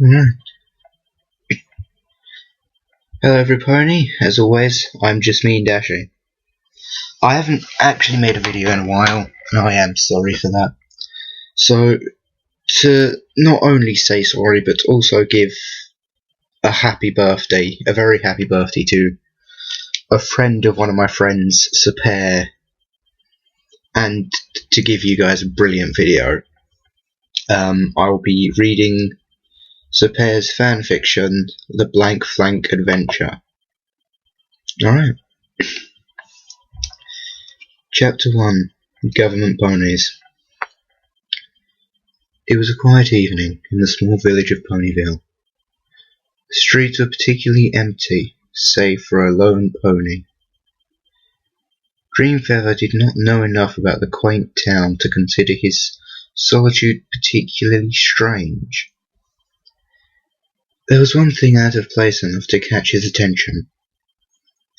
Alright. Hello everybody, as always, I'm just me and Dashy. I haven't actually made a video in a while, and I am sorry for that. So, to not only say sorry, but also give a very happy birthday to a friend of one of my friends, Sapear, and to give you guys a brilliant video. I will be reading Sapear's fanfiction, The Blank Flank Adventure. Alright. Chapter 1. Government Ponies. It was a quiet evening in the small village of Ponyville. The streets were particularly empty, save for a lone pony. Dreamfeather did not know enough about the quaint town to consider his solitude particularly strange. There was one thing out of place enough to catch his attention.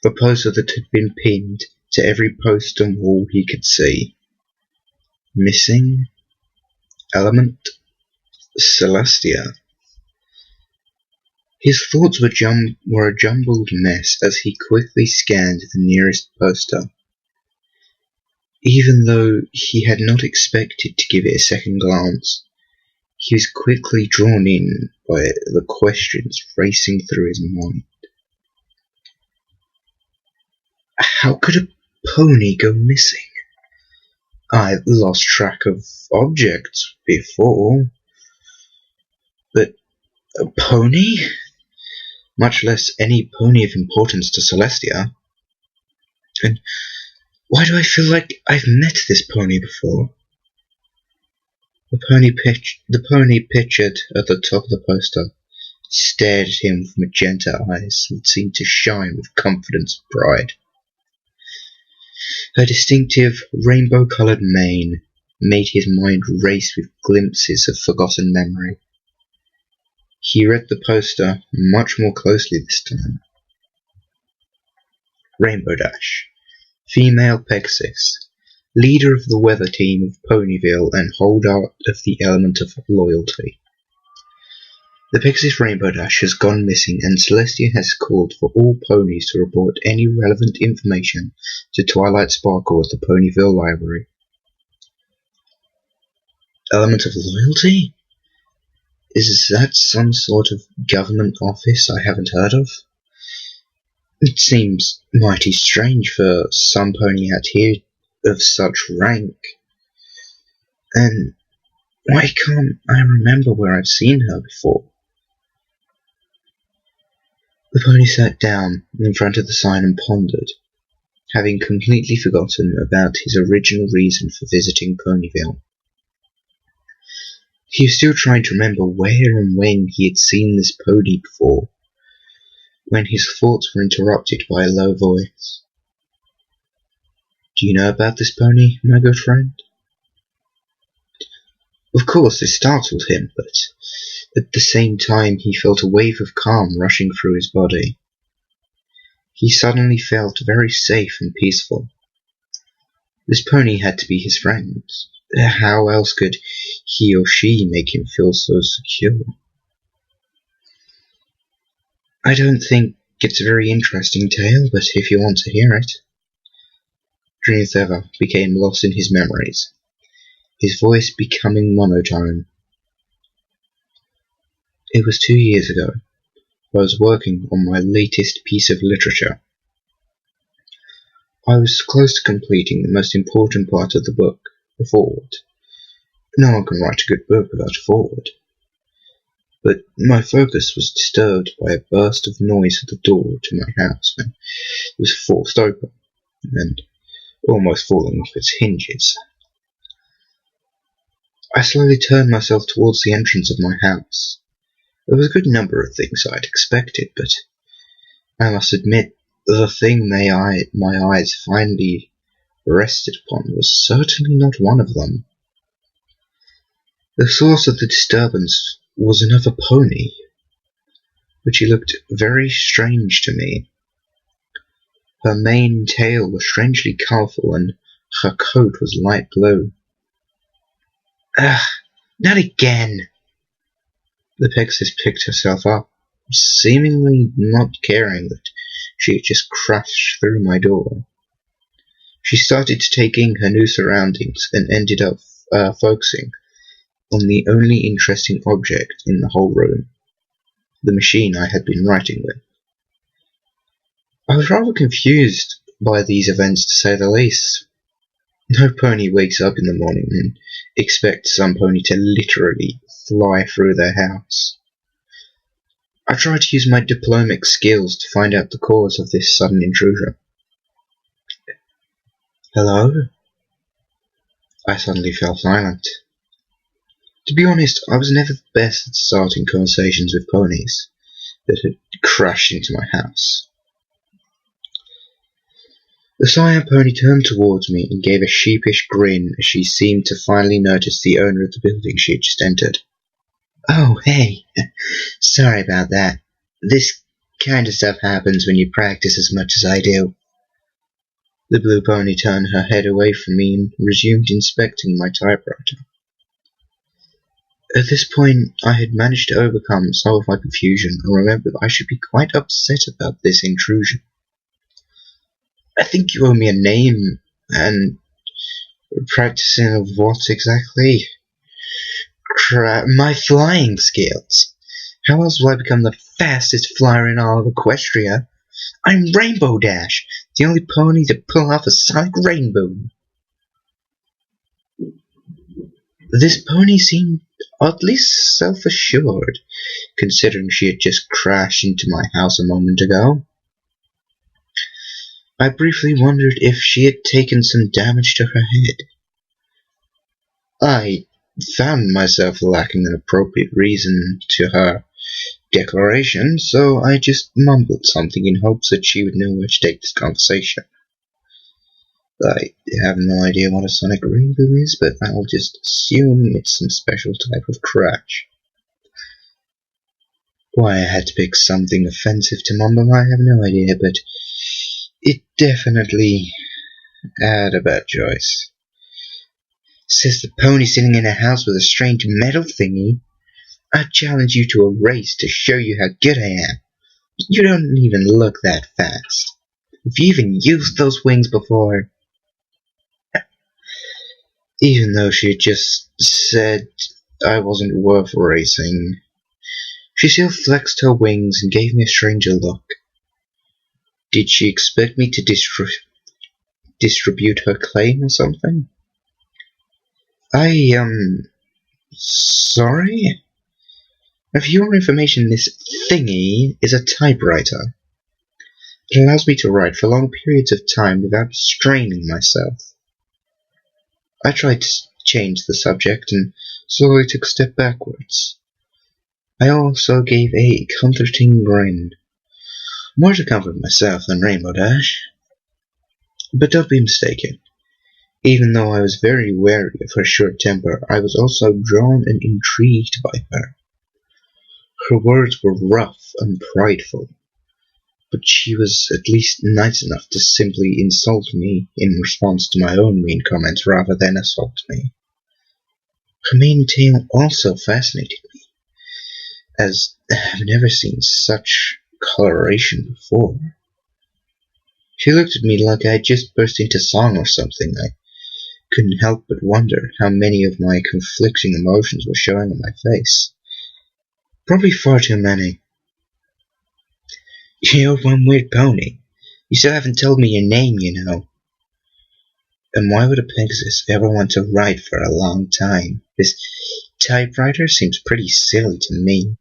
A poster that had been pinned to every post and wall he could see. Missing? Element? Celestia. His thoughts were a jumbled mess as he quickly scanned the nearest poster. Even though he had not expected to give it a second glance, he was quickly drawn in by the questions racing through his mind. How could a pony go missing? I've lost track of objects before, but a pony? Much less any pony of importance to Celestia. And why do I feel like I've met this pony before? The pony pictured at the top of the poster stared at him with magenta eyes that seemed to shine with confidence and pride. Her distinctive rainbow-coloured mane made his mind race with glimpses of forgotten memory. He read the poster much more closely this time. Rainbow Dash, female Pegasus, leader of the weather team of Ponyville and holder of the element of loyalty. The Pegasus Rainbow Dash has gone missing, and Celestia has called for all ponies to report any relevant information to Twilight Sparkle at the Ponyville Library. Element of loyalty? Is that some sort of government office I haven't heard of? It seems mighty strange for some pony out here of such rank. And why can't I remember where I've seen her before? The pony sat down in front of the sign and pondered, having completely forgotten about his original reason for visiting Ponyville. He was still trying to remember where and when he had seen this pony before, when his thoughts were interrupted by a low voice. Do you know about this pony, my good friend? Of course, this startled him, but at the same time he felt a wave of calm rushing through his body. He suddenly felt very safe and peaceful. This pony had to be his friend. How else could he or she make him feel so secure? I don't think it's a very interesting tale, but if you want to hear it. Dreamfeather became lost in his memories, his voice becoming monotone. It was 2 years ago. I was working on my latest piece of literature. I was close to completing the most important part of the book, the foreword. No one can write a good book without a foreword. But my focus was disturbed by a burst of noise at the door to my house when it was forced open, and almost falling off its hinges. I slowly turned myself towards the entrance of my house. There was a good number of things I'd expected, but I must admit the thing my eyes finally rested upon was certainly not one of them. The source of the disturbance was another pony, but she looked very strange to me. Her mane and tail were strangely colourful, and her coat was light blue. Ugh, not again! The Pegasus picked herself up, seemingly not caring that she had just crashed through my door. She started to take in her new surroundings and ended up focusing on the only interesting object in the whole room, the machine I had been writing with. I was rather confused by these events, to say the least. No pony wakes up in the morning and expects some pony to literally fly through their house. I tried to use my diplomatic skills to find out the cause of this sudden intrusion. Hello? I suddenly fell silent. To be honest, I was never the best at starting conversations with ponies that had crashed into my house. The Sapear pony turned towards me and gave a sheepish grin as she seemed to finally notice the owner of the building she had just entered. Oh, hey. Sorry about that. This kind of stuff happens when you practice as much as I do. The blue pony turned her head away from me and resumed inspecting my typewriter. At this point, I had managed to overcome some of my confusion and remembered I should be quite upset about this intrusion. I think you owe me a name, and practicing of what exactly? My flying skills. How else will I become the fastest flyer in all of Equestria? I'm Rainbow Dash, the only pony to pull off a sonic rainbow. This pony seemed oddly self-assured, considering she had just crashed into my house a moment ago. I briefly wondered if she had taken some damage to her head. I found myself lacking an appropriate reason to her declaration, so I just mumbled something in hopes that she would know where to take this conversation. I have no idea what a sonic rainbow is, but I'll just assume it's some special type of crash. Why I had to pick something offensive to mumble, I have no idea, but it definitely had a bad choice. Says the pony sitting in a house with a strange metal thingy. I challenge you to a race to show you how good I am. You don't even look that fast. Have you even used those wings before? Even though she had just said I wasn't worth racing, she still flexed her wings and gave me a stranger look. Did she expect me to distribute her claim or something? Sorry? For your information, this thingy is a typewriter. It allows me to write for long periods of time without straining myself. I tried to change the subject and slowly took a step backwards. I also gave a comforting grin. More to comfort myself than Rainbow Dash. But don't be mistaken. Even though I was very wary of her short temper, I was also drawn and intrigued by her. Her words were rough and prideful, but she was at least nice enough to simply insult me in response to my own mean comments rather than assault me. Her mane tail also fascinated me, as I've never seen such coloration before. She looked at me like I had just burst into song or something. I couldn't help but wonder how many of my conflicting emotions were showing on my face. Probably far too many. You're one weird pony. You still haven't told me your name, you know. And why would a Pegasus ever want to ride for a long time? This typewriter seems pretty silly to me.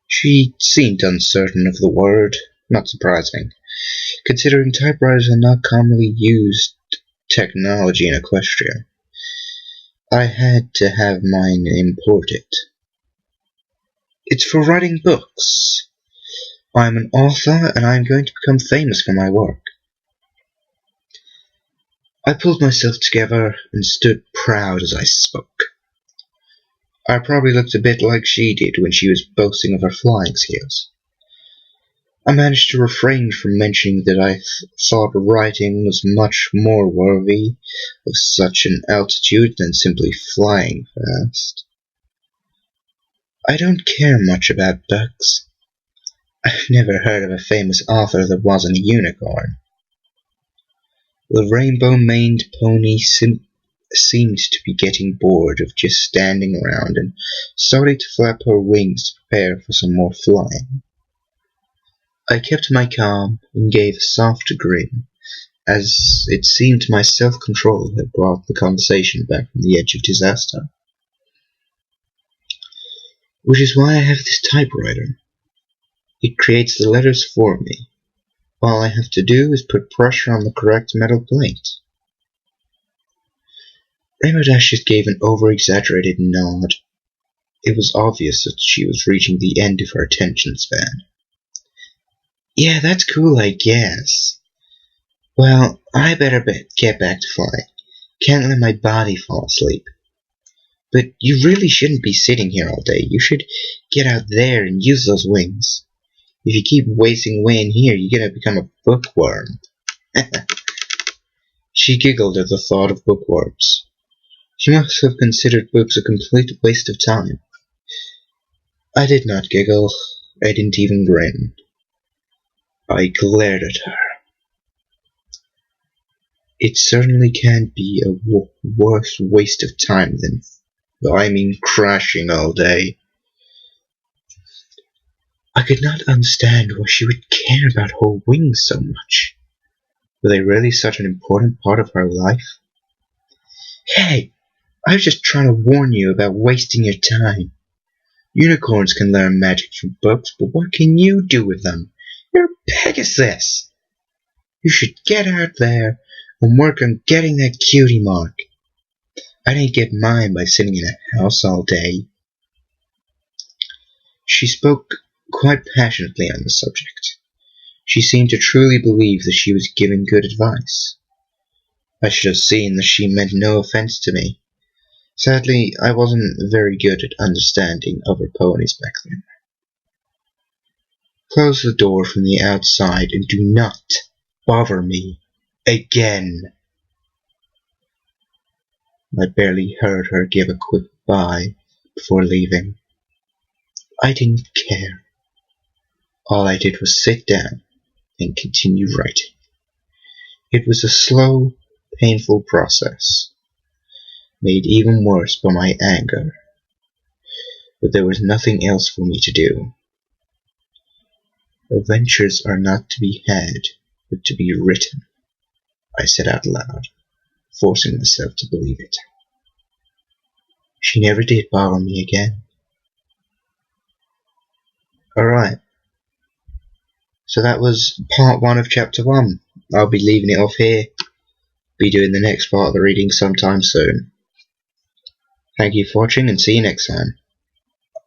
She seemed uncertain of the word, not surprising, considering typewriters are not commonly used technology in Equestria. I had to have mine imported. It's for writing books. I'm an author and I'm going to become famous for my work. I pulled myself together and stood proud as I spoke. I probably looked a bit like she did when she was boasting of her flying skills. I managed to refrain from mentioning that I thought writing was much more worthy of such an altitude than simply flying fast. I don't care much about books. I've never heard of a famous author that wasn't a unicorn. The rainbow-maned pony seemed to be getting bored of just standing around and started to flap her wings to prepare for some more flying. I kept my calm and gave a soft grin, as it seemed my self-control had brought the conversation back from the edge of disaster. Which is why I have this typewriter. It creates the letters for me. All I have to do is put pressure on the correct metal plate. Rainbow Dash just gave an over-exaggerated nod. It was obvious that she was reaching the end of her attention span. Yeah, that's cool, I guess. Well, I better get back to flying. Can't let my body fall asleep. But you really shouldn't be sitting here all day. You should get out there and use those wings. If you keep wasting away in here, you're gonna become a bookworm. She giggled at the thought of bookworms. She must have considered books a complete waste of time. I did not giggle. I didn't even grin. I glared at her. It certainly can't be a worse waste of time than crashing all day. I could not understand why she would care about her wings so much. Were they really such an important part of her life? Hey, I was just trying to warn you about wasting your time. Unicorns can learn magic from books, but what can you do with them? You're Pegasus. You should get out there and work on getting that cutie mark. I didn't get mine by sitting in a house all day. She spoke quite passionately on the subject. She seemed to truly believe that she was giving good advice. I should have seen that she meant no offense to me. Sadly, I wasn't very good at understanding other ponies back then. Close the door from the outside and do not bother me again. I barely heard her give a quick bye before leaving. I didn't care. All I did was sit down and continue writing. It was a slow, painful process, made even worse by my anger. But there was nothing else for me to do. Adventures are not to be had, but to be written, I said out loud, forcing myself to believe it. She never did bother me again. Alright. So that was part 1 of chapter 1. I'll be leaving it off here. Be doing the next part of the reading sometime soon. Thank you for watching and see you next time.